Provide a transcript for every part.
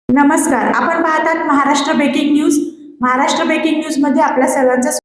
नमस्कार, आपण पाहतात Maharashtra breaking news. Maharashtra breaking news मध्ये आपल्या सर्वांचं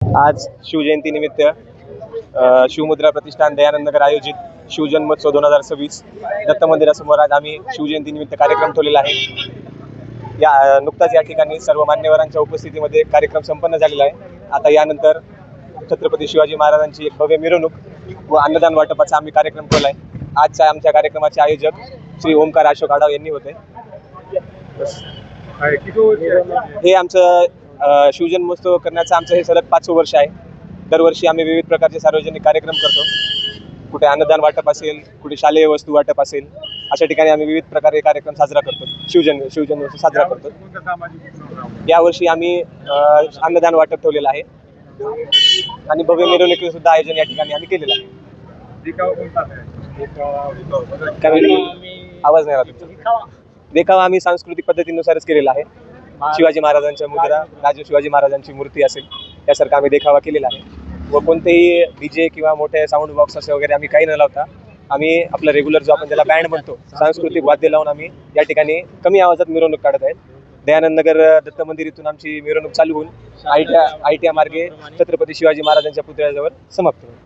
आज शिवजयंतीनिमित्त शिवमुद्रा प्रतिष्ठान दयानंद नगर आयोजित शिवजन्मोत्सव 2026 दत्त मंदिरासमोर आज आम्ही शिवजयंतीनिमित्त कार्यक्रम ठेवलेला आहे. नुकताच या ठिकाणी सर्व मान्यवरांच्या उपस्थितीमध्ये कार्यक्रम संपन्न झालेला आहे. आता यानंतर छत्रपती शिवाजी महाराजांची एक भव्य मिरवणूक व अन्नदान वाटपाचा आम्ही कार्यक्रम ठेवला आहे. आजच्या आमच्या कार्यक्रमाचे आयोजक श्री ओमकार अशोक आढाव यांनी होते. हे आमचं शिवजन्मोत्सव करण्याचं आमचं हे सलग 5 वर्ष आहे. दरवर्षी आम्ही विविध प्रकारचे सार्वजनिक कार्यक्रम करतो. कुठे अन्नदान वाटप असेल, कुठे शालेय वस्तू वाटप असेल, अशा ठिकाणी आम्ही विविध प्रकारे कार्यक्रम साजरा करतो. शिवजन्मोत्सव साजरा करतो. यावर्षी आम्ही अन्नदान वाटप ठेवलेलं आहे आणि भव्य मिरवणुकीचं सुद्धा आयोजन या ठिकाणी आम्ही केलेलं आहे. आवाज नाही राहतो. देखावा आम्ही सांस्कृतिक पद्धतीनुसारच केलेला आहे. शिवाजी महाराजांच्या मुद्रा, राजे शिवाजी महाराजांची मूर्ती असेल यासारखा आम्ही देखावा केलेला आहे. व कोणतेही डीजे किंवा मोठे साऊंड बॉक्स असे वगैरे आम्ही काही न लावता आम्ही आपला रेग्युलर जो आपण त्याला बँड म्हणतो, सांस्कृतिक वाद्य लावून आम्ही या ठिकाणी कमी आवाजात मिरवणूक काढत आहेत. दयानंद नगर दत्त मंदिर इथून आमची मिरवणूक चालू होऊन आयटीआय मार्गे छत्रपती शिवाजी महाराजांच्या पुतळ्याजवळ समाप्त होईल.